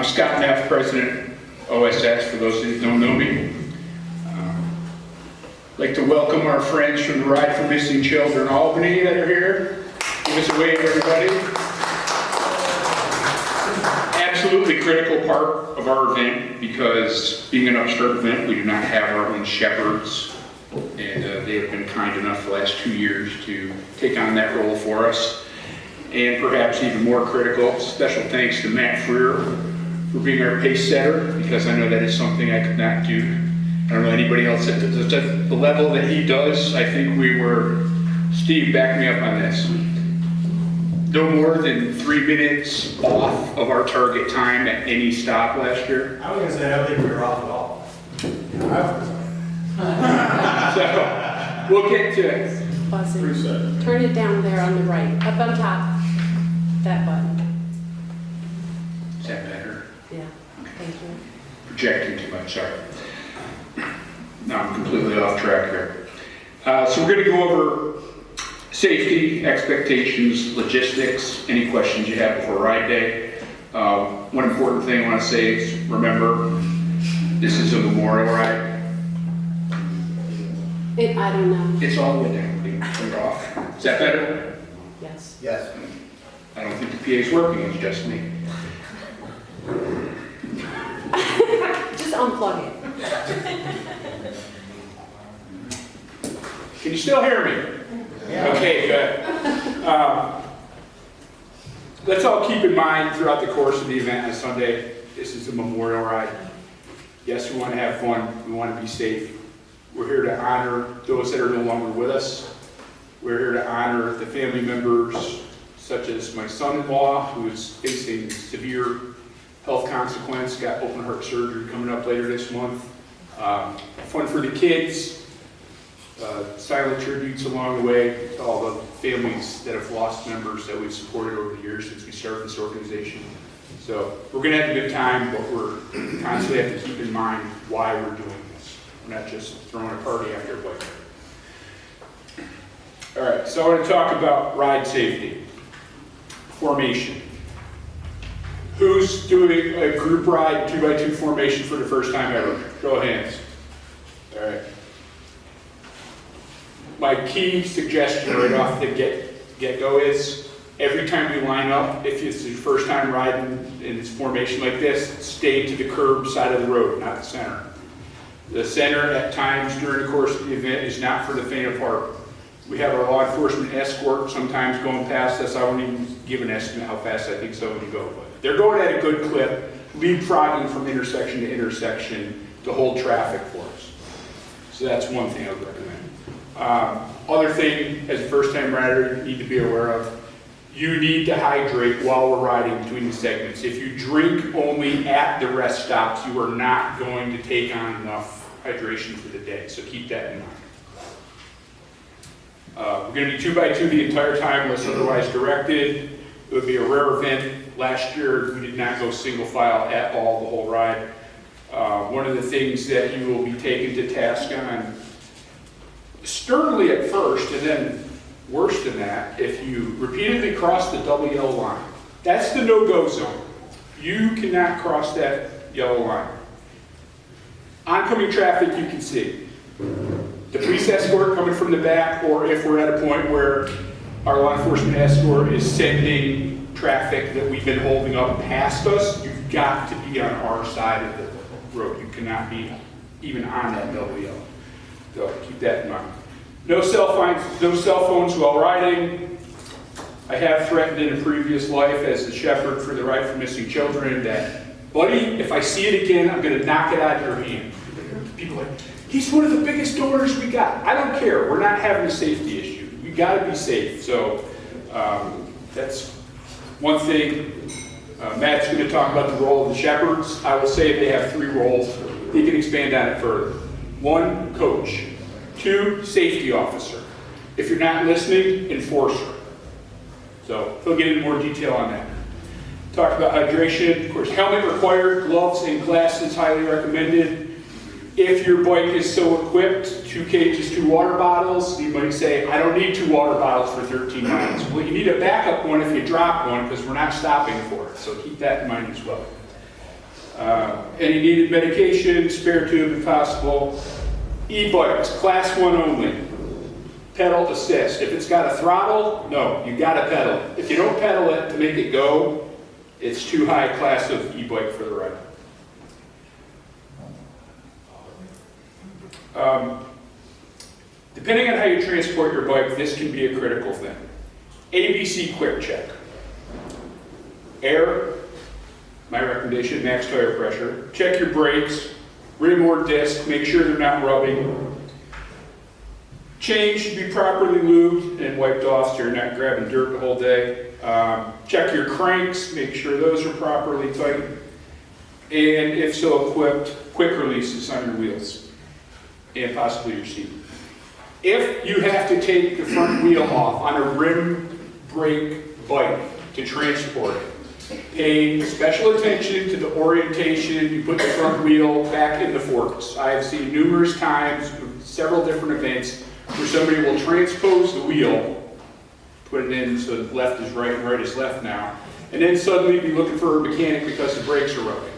Scott Neff, President OSS, for those who don't know me. I'd like to welcome our friends from the Ride for Missing Children Albany that are here. Give us a wave, everybody. Absolutely critical part of our event, because being an upstart event, we do not have our own shepherds, and they have been kind enough the last 2 years to take on that role for us. And perhaps even more critical, special thanks to Matt Freer for being our pace setter, because I know that is something I could not do. I don't know anybody else at the level that he does. I think we were, Steve, back me up on this, no more than 3 minutes off of our target time at any stop last year. I was going to say, I don't think we were off at all. So, we'll get to it. Button. Turn it down there on the right, up on top, that button. Is that better? Yeah, thank you. Projecting too much, sorry. Now I'm completely off track here. So we're going to go over safety, expectations, logistics, any questions you have before ride day. One important thing I want to say is, remember, this is a memorial ride. I don't know. It's all the way down. Turn it off. Is that better? Yes. Yes. I don't think the PA is working, it's just me. Just unplug it. Can you still hear me? Yeah. Okay, good. Let's all keep in mind throughout the course of the event on Sunday, this is a memorial ride. Yes, we want to have fun, we want to be safe. We're here to honor those that are no longer with us. We're here to honor the family members, such as my son-in-law, who is facing severe health consequence, got open heart surgery coming up later this month. Fun for the kids, silent tributes along the way to all the families that have lost members that we've supported over the years since we started this organization. So we're going to have a good time, but we're constantly have to keep in mind why we're doing this. We're not just throwing a party after a bike. All right, so I want to talk about ride safety. Formation. Who's doing a group ride 2x2 formation for the first time ever? Show of hands. All right. My key suggestion right off the get-go is, every time you line up, if it's your first time riding in this formation like this, stay to the curb side of the road, not the center. The center at times during the course of the event is not for the faint of heart. We have our law enforcement escort sometimes going past us. I won't even give an estimate how fast I think some would go, but they're going at a good clip, leapfrogging from intersection to intersection to hold traffic for us. So that's one thing I would recommend. Other thing, as a first-time rider, you need to be aware of, you need to hydrate while we're riding between the segments. If you drink only at the rest stops, you are not going to take on enough hydration for the day, so keep that in mind. We're going to be 2x2 the entire time unless otherwise directed. It would be a rare event. Last year, we did not go single file at all the whole ride. One of the things that you will be taken to task on, sternly at first, and then worse than that, if you repeatedly cross the double yellow line. That's the no-go zone. You cannot cross that yellow line. Oncoming traffic you can see. The police escort coming from the back, or if we're at a point where our law enforcement escort is sending traffic that we've been holding up past us, you've got to be on our side of the road. You cannot be even on that double yellow. So keep that in mind. No cell phones while riding. I have threatened in a previous life as the shepherd for the Ride for Missing Children that, buddy, if I see it again, I'm going to knock it out of your hand. People are like, he's one of the biggest donors we got. I don't care. We're not having a safety issue. We got to be safe. So that's one thing. Matt's going to talk about the role of the shepherds. I will say they have 3 roles. He can expand on it further. 1, coach. 2, safety officer. If you're not listening, enforcer. So he'll get into more detail on that. Talk about hydration. Of course, helmet required, gloves and glasses highly recommended. If your bike is so equipped, 2 cages, 2 water bottles, you might say, I don't need 2 water bottles for 13 miles. Well, you need a backup one if you drop one, because we're not stopping for it. So keep that in mind as well. Any needed medication, spare tube if possible. E-bikes, class 1 only. Pedal assist. If it's got a throttle, no, you gotta pedal. If you don't pedal it to make it go, it's too high a class of e-bike for the ride. Depending on how you transport your bike, this can be a critical thing. ABC quick check. Air, my recommendation, max tire pressure. Check your brakes, rim or disc, make sure they're not rubbing. Chain should be properly lubed and wiped off so you're not grabbing dirt the whole day. Check your cranks, make sure those are properly tight. And if so equipped, quick releases on your wheels and possibly your seat. If you have to take the front wheel off on a rim brake bike to transport it, pay special attention to the orientation. You put the front wheel back in the forks. I have seen numerous times, several different events, where somebody will transpose the wheel, put it in so the left is right and right is left now, and then suddenly be looking for a mechanic because the brakes are rubbing.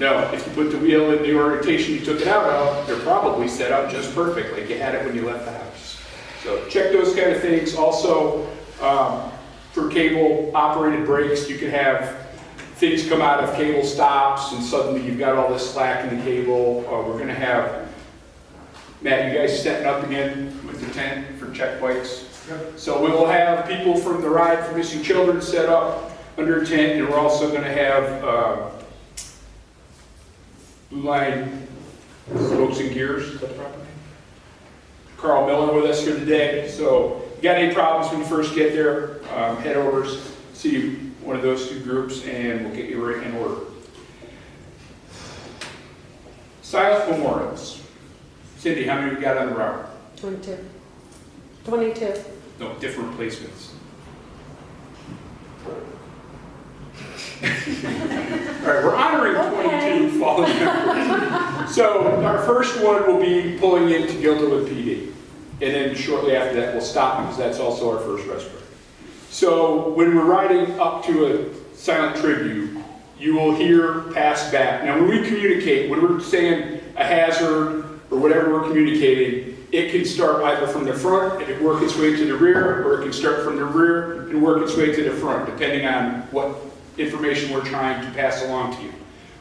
No, if you put the wheel in the orientation you took it out of, they're probably set up just perfect, like you had it when you left the house. So check those kind of things. Also, for cable operated brakes, you can have things come out of cable stops and suddenly you've got all this slack in the cable. We're going to have, Matt, you guys setting up again with the tent for check bikes? Yep. So we will have people from the Ride for Missing Children set up under a tent, and we're also going to have Blue Line Spokes and Gears, is that the proper name? Carl Miller with us here today. So if you got any problems when you first get there, head over, see one of those two groups, and we'll get you right in order. Silent memorials. Cindy, how many we got on the route? 22. 22. No, different placements. All right, we're honoring 22 fallen members. So our first one will be pulling into Guilderland PD. And then shortly after that, we'll stop because that's also our first respite. So when we're riding up to a silent tribute, you will hear pass back. Now when we communicate, when we're saying a hazard or whatever we're communicating, it can start either from the front and it work its way to the rear, or it can start from the rear and work its way to the front, depending on what information we're trying to pass along to you.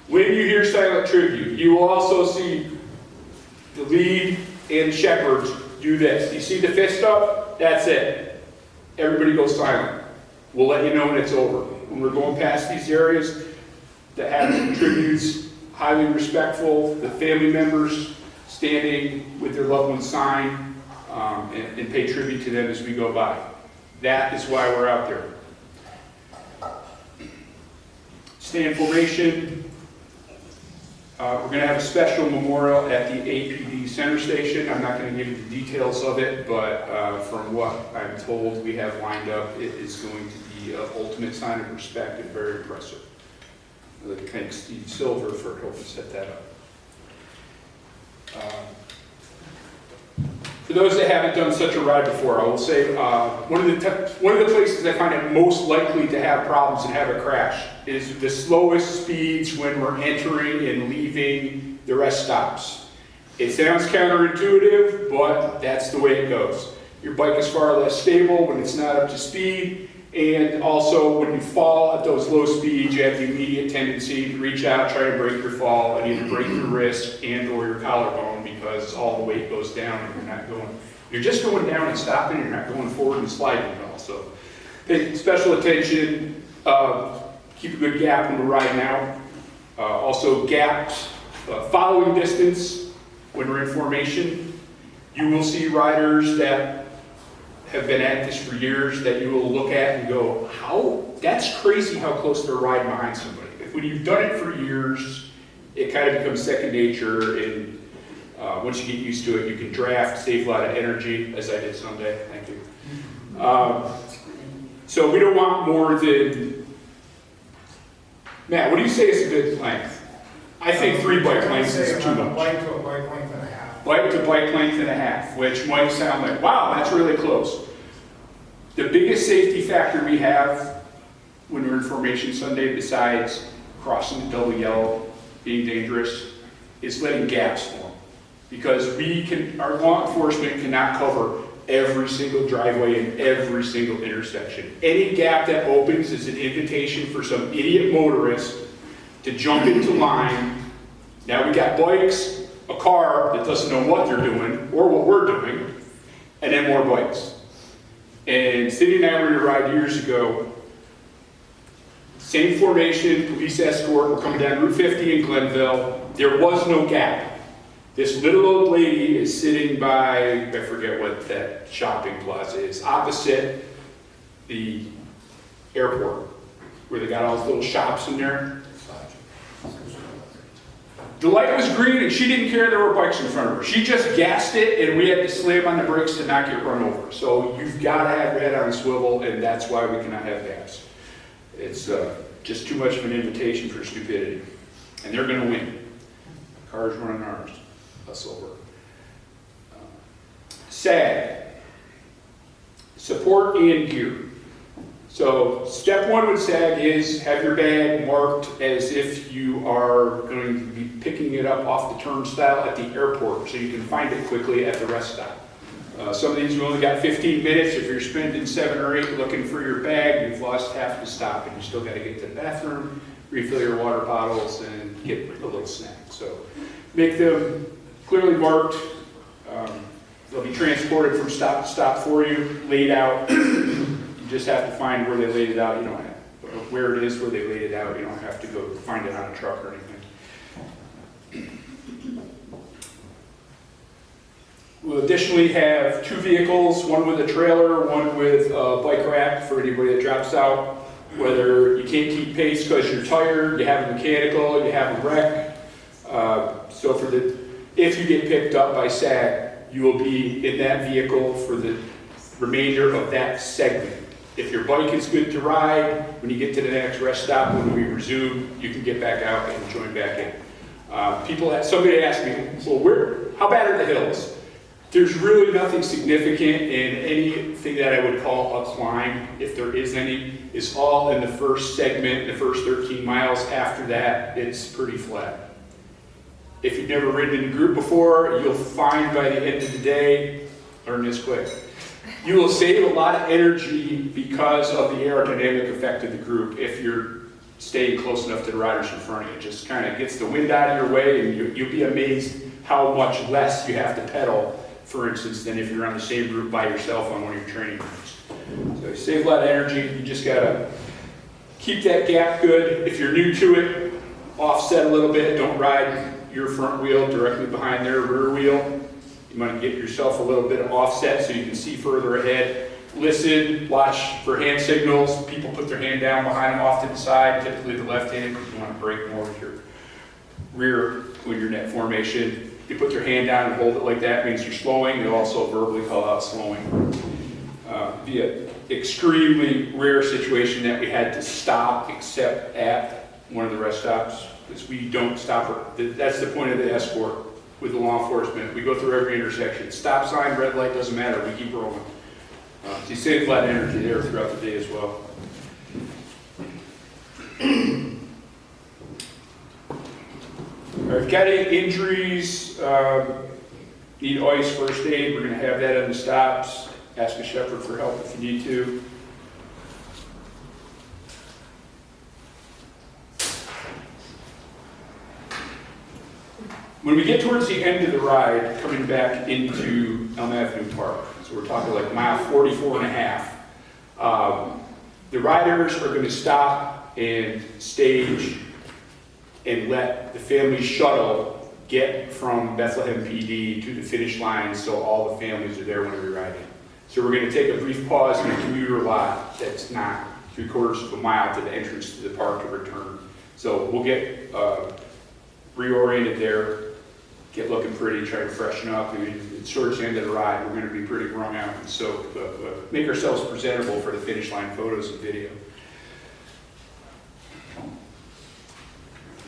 When you hear silent tribute, you will also see the lead and shepherds do this. You see the fist up? That's it. Everybody goes silent. We'll let you know when it's over. When we're going past these areas that have tributes, highly respectful, the family members standing with their loved one's sign and pay tribute to them as we go by. That is why we're out there. Stay in formation. We're going to have a special memorial at the APD Center Station. I'm not going to give you the details of it, but from what I'm told we have lined up, it is going to be an ultimate sign of respect and very impressive. I'd like to thank Steve Silver for helping set that up. For those that haven't done such a ride before, I will say one of the places I find it most likely to have problems and have a crash is the slowest speeds when we're entering and leaving the rest stops. It sounds counterintuitive, but that's the way it goes. Your bike is far less stable when it's not up to speed, and also when you fall at those low speeds, you have the immediate tendency to reach out, try to break your fall, and either break your wrist and or your collarbone because all the weight goes down and you're just going down and stopping, you're not going forward and sliding at all. So pay special attention, keep a good gap when we're riding out. Also gaps, following distance when we're in formation. You will see riders that have been at this for years that you will look at and go, that's crazy how close they're riding behind somebody. When you've done it for years, it kind of becomes second nature, and once you get used to it, you can draft, save a lot of energy, as I did Sunday. Thank you. So we don't want more than, Matt, what do you say is a good length? I think 3 bike lengths is too much. Bike to a bike length and a half. Bike to bike length and a half, which might sound like, wow, that's really close. The biggest safety factor we have when we're in formation Sunday, besides crossing the double yellow being dangerous, is letting gaps form. Because our law enforcement cannot cover every single driveway and every single intersection. Any gap that opens is an invitation for some idiot motorist to jump into line. Now we got bikes, a car that doesn't know what they're doing or what we're doing, and then more bikes. And Cindy and I were in a ride years ago. Same formation, police escort, we're coming down Route 50 in Glenville. There was no gap. This little old lady is sitting by, I forget what that shopping plaza is, opposite the airport, where they got all those little shops in there. The light was green and she didn't care there were bikes in front of her. She just gassed it and we had to slam on the brakes to not get run over. So you've got to have your head on a swivel, and that's why we cannot have gaps. It's just too much of an invitation for stupidity. And they're going to win. Cars running ours. Us over. SAG. Support and gear. So step one with SAG is have your bag marked as if you are going to be picking it up off the turnstile at the airport so you can find it quickly at the rest stop. Some of these you only got 15 minutes. If you're spending 7 or 8 looking for your bag, you've lost half the stop and you still got to get to the bathroom, refill your water bottles, and get a little snack. So make them clearly marked. They'll be transported from stop to stop for you, laid out. You just have to find where they laid it out. You don't have, where it is where they laid it out. You don't have to go find it on a truck or anything. We'll additionally have 2 vehicles, one with a trailer, one with a bike rack for anybody that drops out. Whether you can't keep pace because you're tired, you have a mechanical, you have a wreck. So if you get picked up by SAG, you will be in that vehicle for the remainder of that segment. If your bike is good to ride, when you get to the next rest stop, when we resume, you can get back out and join back in. Somebody asked me, well, how bad are the hills? There's really nothing significant in anything that I would call a climb, if there is any. It's all in the first segment, the first 13 miles. After that, it's pretty flat. If you've never ridden in a group before, you'll find by the end of the day, learn this quick, you will save a lot of energy because of the aerodynamic effect of the group if you're staying close enough to the riders in front of you. It just kind of gets the wind out of your way, and you'll be amazed how much less you have to pedal, for instance, than if you're on the same route by yourself on one of your training routes. So you save a lot of energy. You just got to keep that gap good. If you're new to it, offset a little bit. Don't ride your front wheel directly behind their rear wheel. You might get yourself a little bit of offset so you can see further ahead. Listen, watch for hand signals. People put their hand down behind them off to the side, typically the left hand, because you want to brake more with your rear when you're in that formation. You put your hand down and hold it like that, means you're slowing. You'll also verbally call out slowing. Be an extremely rare situation that we had to stop except at one of the rest stops, because we don't stop. That's the point of the escort with the law enforcement. We go through every intersection. Stop sign, red light, doesn't matter. We keep rolling. So you save a lot of energy there throughout the day as well. All right, if you've got any injuries, need ice, first aid, we're going to have that on the stops. Ask a shepherd for help if you need to. When we get towards the end of the ride, coming back into Elm Avenue Park, so we're talking like mile 44 and a half, the riders are going to stop and stage and let the family shuttle get from Bethlehem PD to the finish line so all the families are there when we ride in. So we're going to take a brief pause in a commuter lot that's not 3/4 of a mile to the entrance to the park to return. So we'll get reoriented there, get looking pretty, try to freshen up. I mean, it's towards the end of the ride, we're going to be pretty wrung out and soaked, but make ourselves presentable for the finish line photos and video.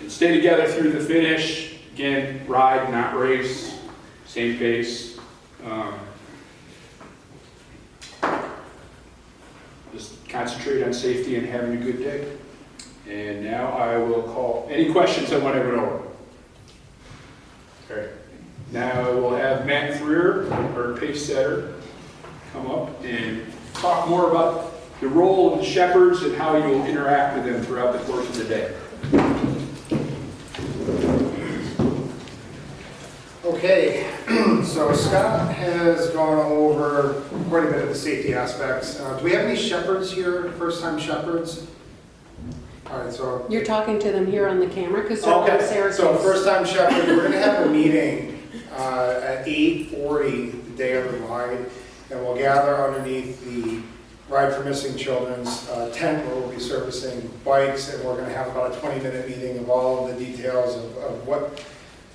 And stay together through the finish. Again, ride, not race, same pace. Just concentrate on safety and having a good day. And now I will call, any questions on what I went over? Okay. Now I will have Matt Freer, our pace setter, come up and talk more about the role of the shepherds and how you'll interact with them throughout the course of the day. Okay, so Scott has gone over quite a bit of the safety aspects. Do we have any shepherds here, first-time shepherds? All right, so. You're talking to them here on the camera because they're on Okay, Syracuse. so first-time shepherds, we're gonna have a meeting at 8:40, the day of the ride, and we'll gather underneath the Ride for Missing Children's tent where we'll be servicing bikes, and we're gonna have about a 20-minute meeting of all of the details of what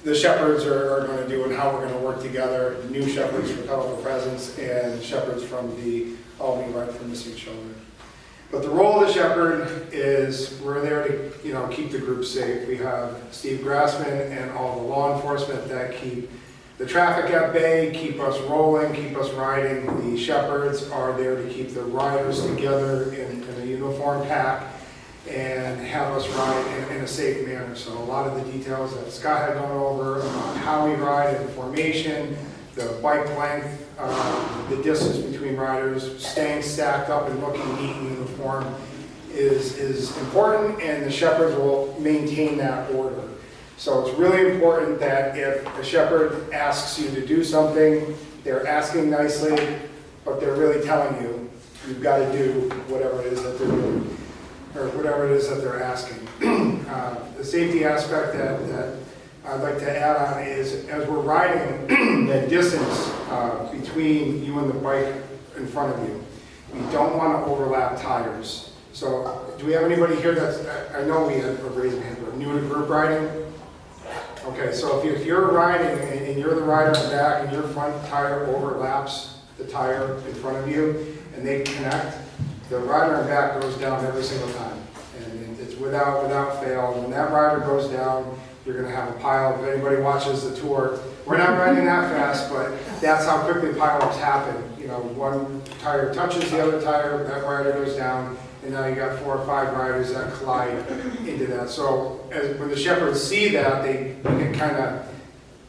the shepherds are going to do and how we're going to work together, new shepherds for Pelican Presence and shepherds from the Albany Ride for Missing Children. But the role of the shepherd is we're there to, keep the group safe. We have Steve Grassman and all the law enforcement that keep the traffic at bay, keep us rolling, keep us riding. The shepherds are there to keep the riders together in a uniform pack and have us ride in a safe manner. So a lot of the details that Scott had gone over on how we ride in formation, the bike length, the distance between riders, staying stacked up and looking neat and uniform is important, and the shepherds will maintain that order. So it's really important that if a shepherd asks you to do something, they're asking nicely, but they're really telling you, you've got to do whatever it is that they're doing, or whatever it is that they're asking. The safety aspect that I'd like to add on is, as we're riding, the distance between you and the bike in front of you, we don't want to overlap tires. So do we have anybody here that's, I know we have a raised hand, but new to group riding? Okay, so if you're riding and you're the rider in the back and your front tire overlaps the tire in front of you and they connect, the rider in the back goes down every single time. And it's without fail. When that rider goes down, you're going to have a pile. If anybody watches the tour, we're not riding that fast, but that's how quickly pileups happen. One tire touches the other tire, that rider goes down, and now you got 4 or 5 riders that collide into that. So when the shepherds see that, they get kind of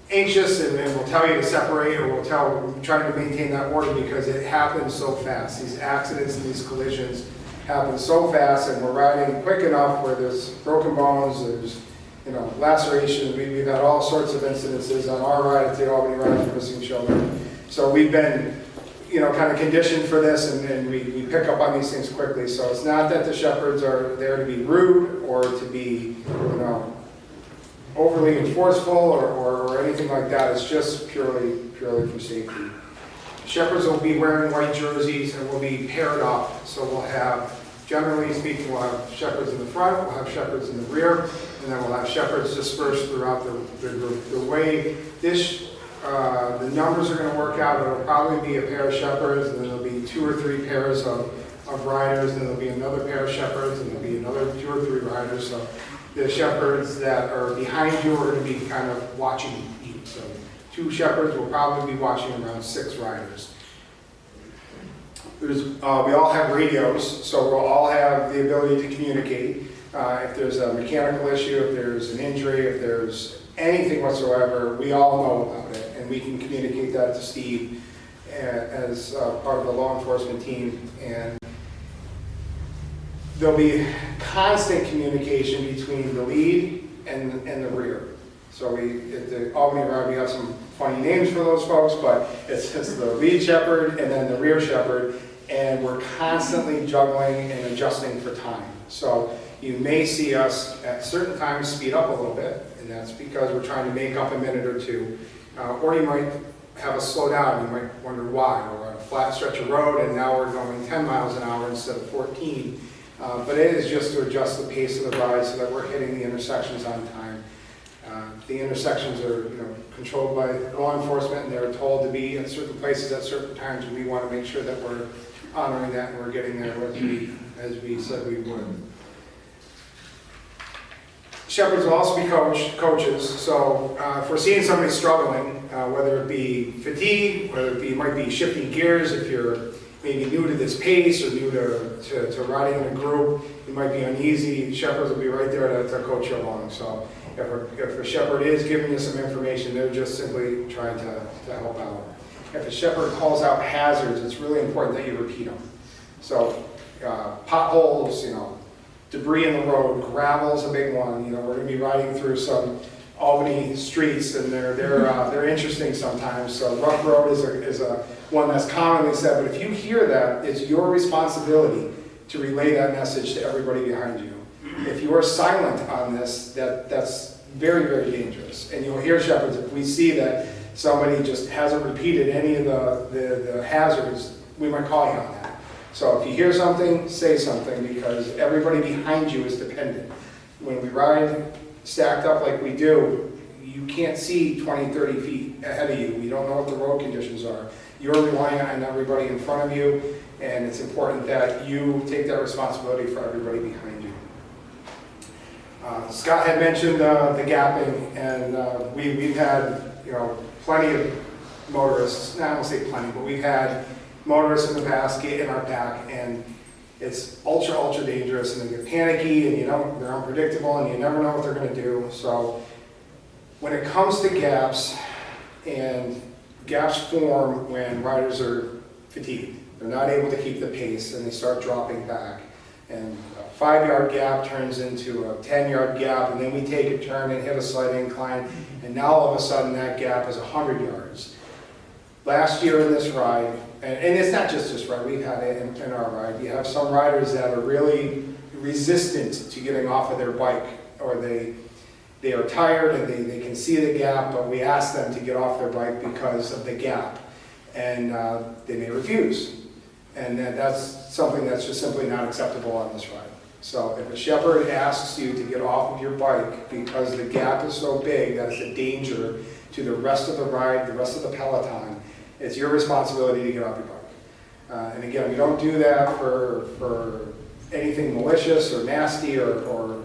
anxious and will tell you to separate, or will try to maintain that order because it happens so fast. These accidents and these collisions happen so fast, and we're riding quick enough where there's broken bones, there's lacerations. We've had all sorts of incidences on our ride at the Albany Ride for Missing Children. So we've been kind of conditioned for this, and we pick up on these things quickly. So it's not that the shepherds are there to be rude or to be, overly enforceful or anything like that. It's just purely for safety. Shepherds will be wearing white jerseys and will be paired up. So we'll have, generally speaking, we'll have shepherds in the front, we'll have shepherds in the rear, and then we'll have shepherds dispersed throughout the group. The way the numbers are going to work out, it'll probably be a pair of shepherds, and then there'll be 2 or 3 pairs of riders, and there'll be another pair of shepherds, and there'll be another 2 or 3 riders. So the shepherds that are behind you are going to be kind of watching you. So 2 shepherds will probably be watching around 6 riders. We all have radios, so we'll all have the ability to communicate. If there's a mechanical issue, if there's an injury, if there's anything whatsoever, we all know about it, and we can communicate that to Steve as part of the law enforcement team. And there'll be constant communication between the lead and the rear. So at the Albany Ride, we have some funny names for those folks, but it's the lead shepherd and then the rear shepherd, and we're constantly juggling and adjusting for time. So you may see us at certain times speed up a little bit, and that's because we're trying to make up a minute or 2. Or you might have us slow down. You might wonder why. We're on a flat stretch of road, and now we're going 10 miles an hour instead of 14. But it is just to adjust the pace of the ride so that we're hitting the intersections on time. The intersections are controlled by law enforcement, and they're told to be at certain places at certain times, and we want to make sure that we're honoring that and we're getting there as we said we would. Shepherds will also be coaches, so if we're seeing somebody struggling, whether it be fatigue, whether it might be shifting gears, if you're maybe new to this pace or new to riding in a group, you might be uneasy, shepherds will be right there to coach you along. So if a shepherd is giving you some information, they're just simply trying to help out. If a shepherd calls out hazards, it's really important that you repeat them. So potholes, debris in the road, gravel's a big one. We're going to be riding through some Albany streets, and they're interesting sometimes. So rough road is a one that's commonly said, but if you hear that, it's your responsibility to relay that message to everybody behind you. If you are silent on this, that's very, very dangerous. And you'll hear shepherds, if we see that somebody just hasn't repeated any of the hazards, we might call you on that. So if you hear something, say something, because everybody behind you is dependent. When we ride stacked up like we do, you can't see 20, 30 feet ahead of you. We don't know what the road conditions are. You're relying on everybody in front of you, and it's important that you take that responsibility for everybody behind you. Scott had mentioned the gapping, and we've had plenty of motorists, I won't say plenty, but we've had motorists in the past get in our pack, and it's ultra dangerous, and they get panicky, and they're unpredictable, and you never know what they're going to do. So when it comes to gaps, and gaps form when riders are fatigued. They're not able to keep the pace, and they start dropping back. And a 5-yard gap turns into a 10-yard gap, and then we take a turn and hit a slight incline, and now all of a sudden that gap is 100 yards. Last year in this ride, and it's not just this ride, we've had it in our ride, you have some riders that are really resistant to getting off of their bike, or they are tired and they can see the gap, but we ask them to get off their bike because of the gap, and they may refuse. And that's something that's just simply not acceptable on this ride. So if a shepherd asks you to get off of your bike because the gap is so big that it's a danger to the rest of the ride, the rest of the peloton, it's your responsibility to get off your bike. And again, we don't do that for anything malicious or nasty or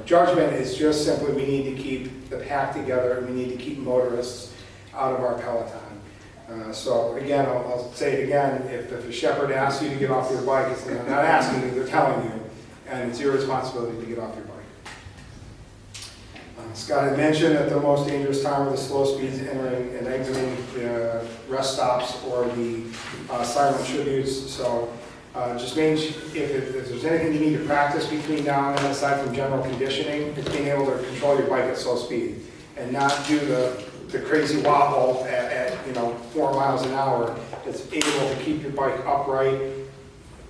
judgment. It's just simply we need to keep the pack together, and we need to keep motorists out of our peloton. So again, I'll say it again, if a shepherd asks you to get off your bike, they're not asking you, they're telling you, and it's your responsibility to get off your bike. Scott had mentioned that the most dangerous time are the slow speeds entering and exiting the rest stops or the silent tributes. So just make sure, if there's anything you need to practice between now and then, aside from general conditioning, it's being able to control your bike at slow speed and not do the crazy wobble at 4 miles an hour. It's able to keep your bike upright.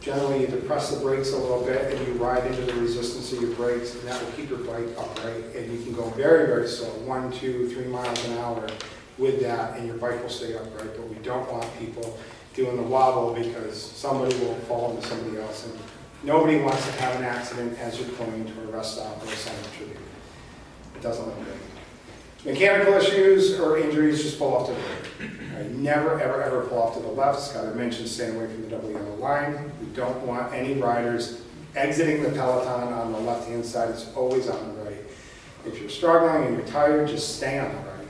Generally, you depress the brakes a little bit and you ride into the resistance of your brakes, and that will keep your bike upright. And you can go very, very slow, 1, 2, 3 miles an hour with that, and your bike will stay upright. But we don't want people doing the wobble because somebody will fall into somebody else. And nobody wants to have an accident as you're pulling into a rest stop or a silent tribute. It doesn't look good. Mechanical issues or injuries, just pull off to the right. Right? Never, ever, ever pull off to the left. Scott had mentioned staying away from the double yellow line. We don't want any riders exiting the peloton on the left-hand side. It's always on the right. If you're struggling and you're tired, just stay on the right.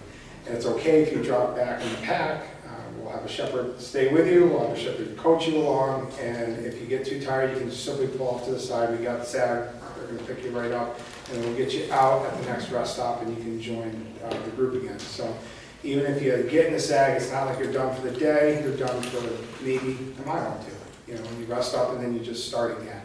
And it's okay if you drop back in the pack. We'll have a shepherd stay with you. We'll have a shepherd coach you along. And if you get too tired, you can just simply pull off to the side. We got the sag. They're going to pick you right up, and we'll get you out at the next rest stop, and you can join the group again. So even if you get in the sag, it's not like you're done for the day. You're done for maybe a mile or two. You rest up, and then you just start again.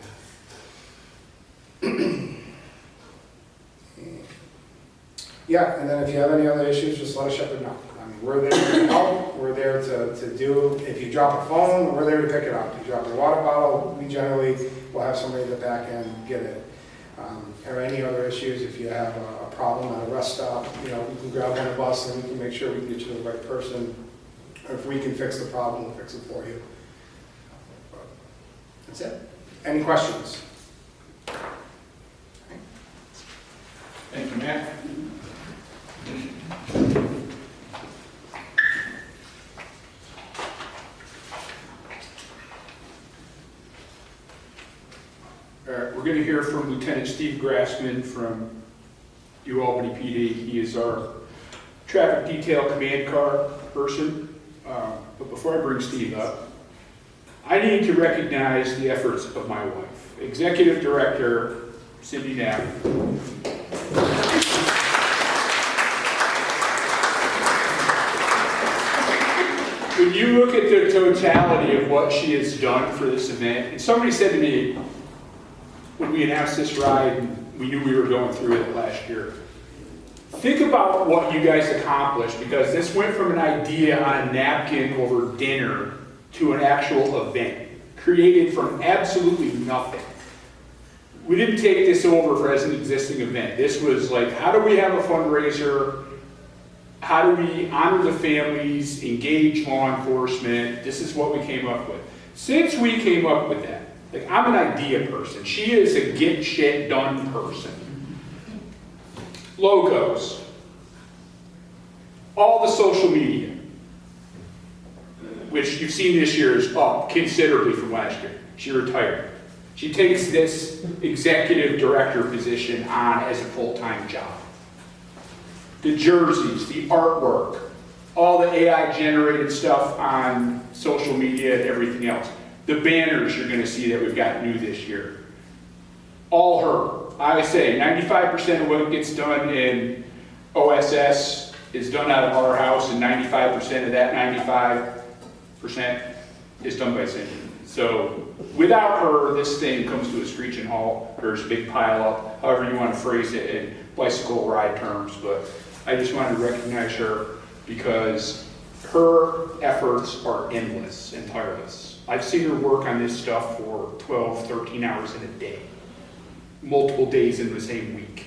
Yeah, and then if you have any other issues, just let a shepherd know. I mean, we're there to help. We're there to do, if you drop a phone, we're there to pick it up. If you drop a water bottle, we generally will have somebody at the back end get it. Or any other issues, if you have a problem at a rest stop, we can grab on a bus and we can make sure we can get you to the right person. Or if we can fix the problem, we'll fix it for you. That's it. Any questions? Thank you, Matt. We're going to hear from Lieutenant Steve Grassman from Albany PD. He is our traffic detail command car person. But before I bring Steve up, I need to recognize the efforts of my wife, Executive Director Cindy Knapp. When you look at the totality of what she has done for this event, and somebody said to me, when we announced this ride, and we knew we were going through it last year, think about what you guys accomplished, because this went from an idea on a napkin over dinner to an actual event, created from absolutely nothing. We didn't take this over as an existing event. This was like, how do we have a fundraiser? How do we honor the families, engage law enforcement? This is what we came up with. Since we came up with that, like, I'm an idea person. She is a get shit done person. Logos. All the social media, which you've seen this year is up considerably from last year. She retired. She takes this executive director position on as a full-time job. The jerseys, the artwork, all the AI-generated stuff on social media and everything else. The banners you're going to see that we've got new this year. All her. I say 95% of what gets done in OSS is done out of our house, and 95% of that 95% is done by Cindy. So without her, this thing comes to a screeching halt. There's a big pile up, however you want to phrase it in bicycle ride terms. But I just wanted to recognize her because her efforts are endless and tireless. I've seen her work on this stuff for 12, 13 hours in a day, multiple days in the same week.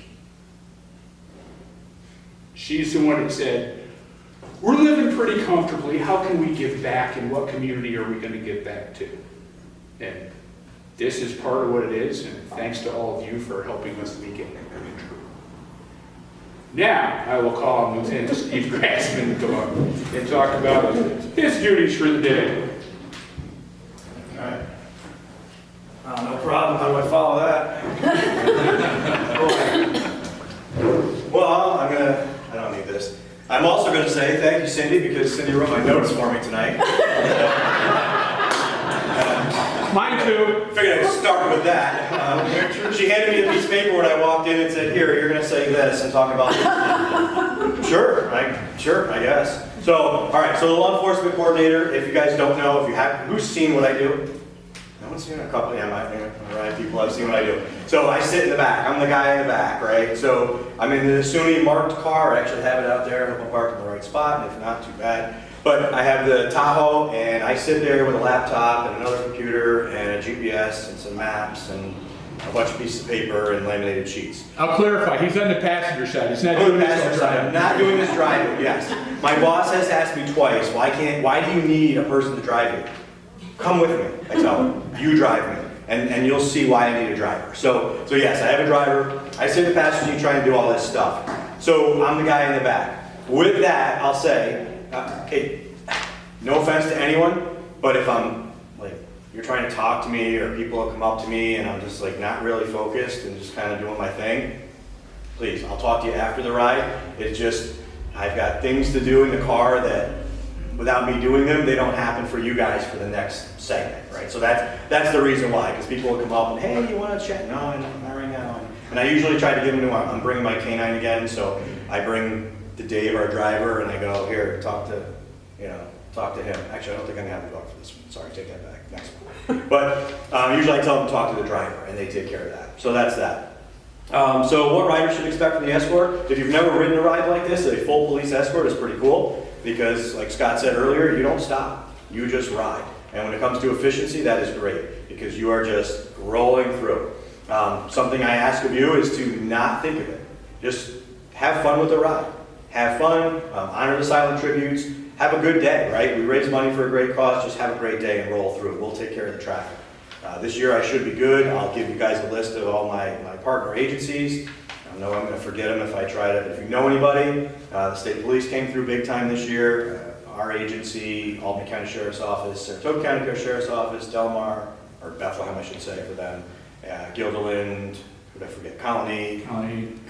She's the one that said, we're living pretty comfortably, how can we give back, and what community are we going to give back to? And this is part of what it is, and thanks to all of you for helping us make it come true. Now, I will call on Lieutenant Steve Grassman to come up and talk about his duties for the day. All right. No problem. How do I follow that? Well, I don't need this. I'm also going to say thank you, Cindy, because Cindy wrote my notes for me tonight. Mine too. Figured I'd start with that. She handed me a piece of paper when I walked in and said, here, you're going to say this and talk about this. Sure, I guess. So, all right, so the law enforcement coordinator, if you guys don't know, who's seen what I do? No one's seen a couple, yeah, right, people have seen what I do. So I sit in the back, I'm the guy in the back, right? So I'm in the SUNY marked car, I actually have it out there, I hope I'm parked in the right spot, and if not, too bad. But I have the Tahoe, and I sit there with a laptop and another computer and a GPS and some maps and a bunch of pieces of paper and laminated sheets. I'll clarify, he's on the passenger side, he's not doing this I'm not doing this driving, yes. My boss has asked me twice, why do you need a person to drive you? Come with me, I tell him. You drive me, and you'll see why I need a driver. So yes, I have a driver. I sit in the passenger seat trying to do all this stuff. So I'm the guy in the back. With that, I'll say, hey, no offense to anyone, but if I'm like, you're trying to talk to me or people will come up to me and I'm just like not really focused and just kind of doing my thing, please, I'll talk to you after the ride. It's just, I've got things to do in the car that without me doing them, they don't happen for you guys for the next segment, right? So that's the reason why, because people will come up and, hey, you want to chat? No, not right now. And I usually try to give them to, I'm bringing my canine again, so I bring to Dave, our driver, and I go, here, talk to him. Actually, I don't think I'm gonna have a dog for this one. Sorry, take that back, next one. But usually I tell them to talk to the driver, and they take care of that. So that's that. So what riders should expect from the escort? If you've never ridden a ride like this, a full police escort is pretty cool. Because, like Scott said earlier, you don't stop, you just ride. And when it comes to efficiency, that is great, because you are just rolling through. Something I ask of you is to not think of it. Just have fun with the ride. Have fun, honor the silent tributes, have a good day, right? We raise money for a great cause, just have a great day and roll through. We'll take care of the traffic. This year I should be good. I'll give you guys a list of all my partner agencies. I know I'm going to forget them if I try to. If you know anybody, the state police came through big time this year. Our agency, Albany County Sheriff's Office, Saratoga County Sheriff's Office, Delmar, or Bethlehem, I should say for them, Guilderland, who did I forget? Colony,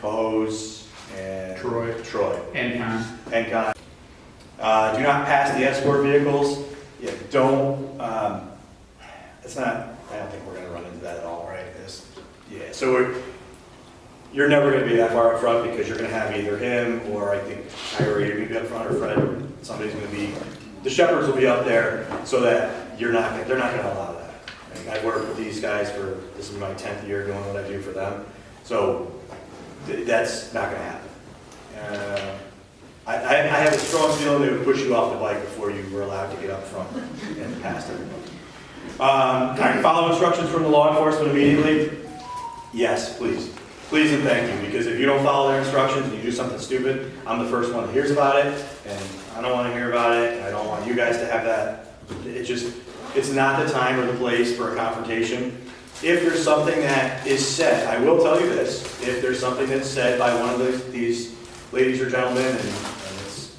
Coes, and Troy, Encon. Do not pass the escort vehicles. Yeah, don't. it's not, I don't think we're gonna run into that at all, right? Yeah, so you're never gonna be that far up front because you're gonna have either him or I think Kyrie, you're gonna be up front, or Fred, somebody's gonna be, the shepherds will be up there so that they're not gonna allow that. I've worked with these guys this is my 10th year doing what I do for them, so that's not gonna happen. I have a strong feeling they would push you off the bike before you were allowed to get up front and past everybody. All right, follow instructions from the law enforcement immediately. Yes, please. Please and thank you, because if you don't follow their instructions and you do something stupid, I'm the first one that hears about it, and I don't want to hear about it, and I don't want you guys to have that. It's not the time or the place for a confrontation. If there's something that is said, I will tell you this, if there's something that's said by one of these ladies or gentlemen, and it's,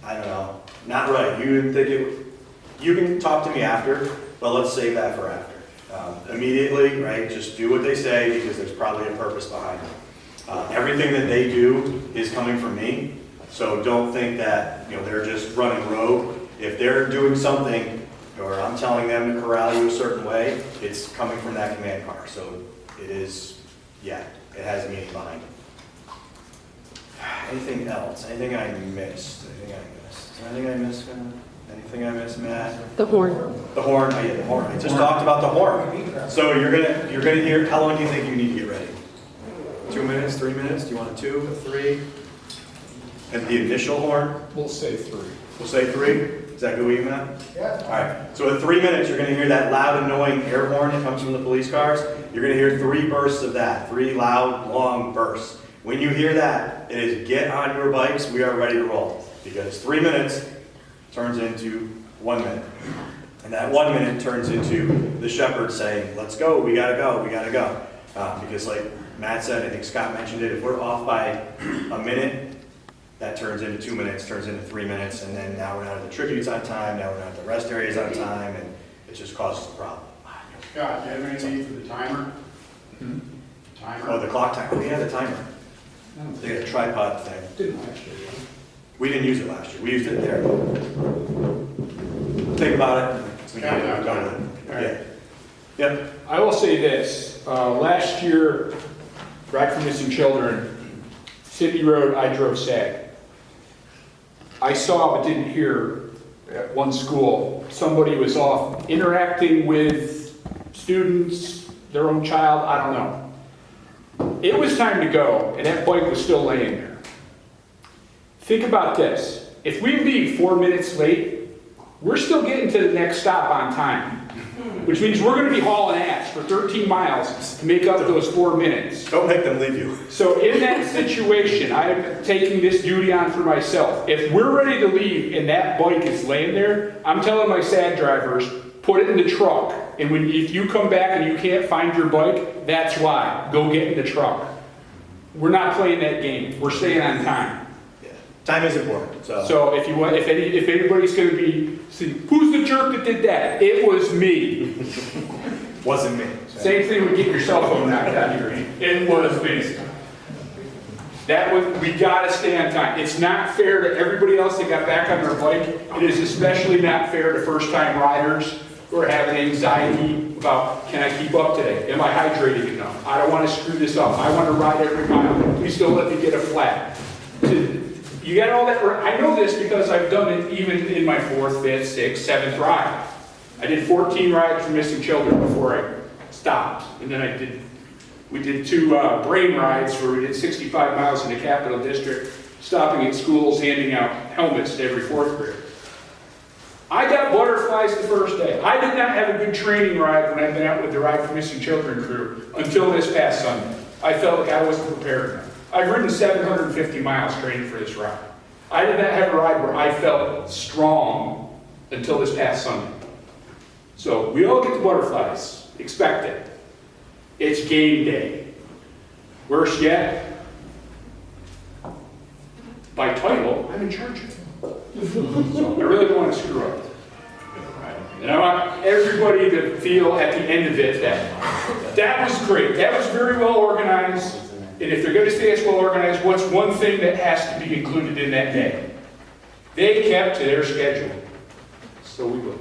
I don't know, not right, you can talk to me after, but let's save that for after. Immediately, right, just do what they say because there's probably a purpose behind it. Everything that they do is coming from me, so don't think that, they're just running rogue. If they're doing something, or I'm telling them to corral you a certain way, it's coming from that command car. So it is, yeah, it has a meaning behind it. Anything else? Anything I missed? Anything I missed, Matt? The horn. The horn, oh yeah, the horn. I just talked about the horn. So you're gonna hear, how long do you think you need to get ready? 2 minutes, 3 minutes? Do you want a 2, a 3? And the initial horn? We'll say 3. We'll say 3? Is that good with you, Matt? Yeah. All right, so at 3 minutes, you're gonna hear that loud, annoying air horn that comes from the police cars. You're gonna hear 3 bursts of that, 3 loud, long bursts. When you hear that, it is get on your bikes, we are ready to roll. Because 3 minutes turns into 1 minute. And that 1 minute turns into the shepherd saying, let's go, we gotta go, we gotta go. Because like Matt said, I think Scott mentioned it, if we're off by a minute, that turns into 2 minutes, turns into 3 minutes, and then now we're not at the tributes on time, now we're not at the rest areas on time, and it just causes a problem. Scott, do you have any need for the timer? Timer? Oh, the clock timer, we had a timer. They had a tripod thing. Didn't last year. We didn't use it last year, we used it there. Think about it. We need to go with it. All right. Yeah. Yep. I will say this, last year, Ride for Missing Children, City Road, I drove SAG. I saw but didn't hear at one school, somebody was off interacting with students, their own child, I don't know. It was time to go, and that bike was still laying there. Think about this, if we leave 4 minutes late, we're still getting to the next stop on time, which means we're gonna be hauling ass for 13 miles to make up those 4 minutes. Don't make them leave you. So in that situation, I am taking this duty on for myself. If we're ready to leave and that bike is laying there, I'm telling my SAG drivers, put it in the truck. And if you come back and you can't find your bike, that's why. Go get in the truck. We're not playing that game. We're staying on time. Yeah. Time is important, so. So if anybody's going to be, see, who's the jerk that did that? It was me. Wasn't me. Same thing with getting your cell phone knocked out of your hand. It was me. We gotta stay on time. It's not fair to everybody else that got back on their bike. It is especially not fair to first-time riders who are having anxiety about, can I keep up today? Am I hydrated enough? I don't want to screw this up. I want to ride every mile. Please don't let me get a flat. You got all that, I know this because I've done it even in my 4th, 5th, 6th, 7th ride. I did 14 rides for missing children before I stopped. And then we did 2 brain rides where we did 65 miles in the Capital District, stopping at schools, handing out helmets to every 4th grader. I got butterflies the first day. I did not have a good training ride when I've been out with the Ride for Missing Children crew until this past Sunday. I felt like I wasn't prepared enough. I've ridden 750 miles training for this ride. I did not have a ride where I felt strong until this past Sunday. So we all get the butterflies. Expect it. It's game day. Worse yet, by title, I'm in charge of it. So I really don't want to screw up. And I want everybody to feel at the end of it that was great. That was very well organized. And if they're going to say it's well organized, what's one thing that has to be included in that day? They kept to their schedule. So we will.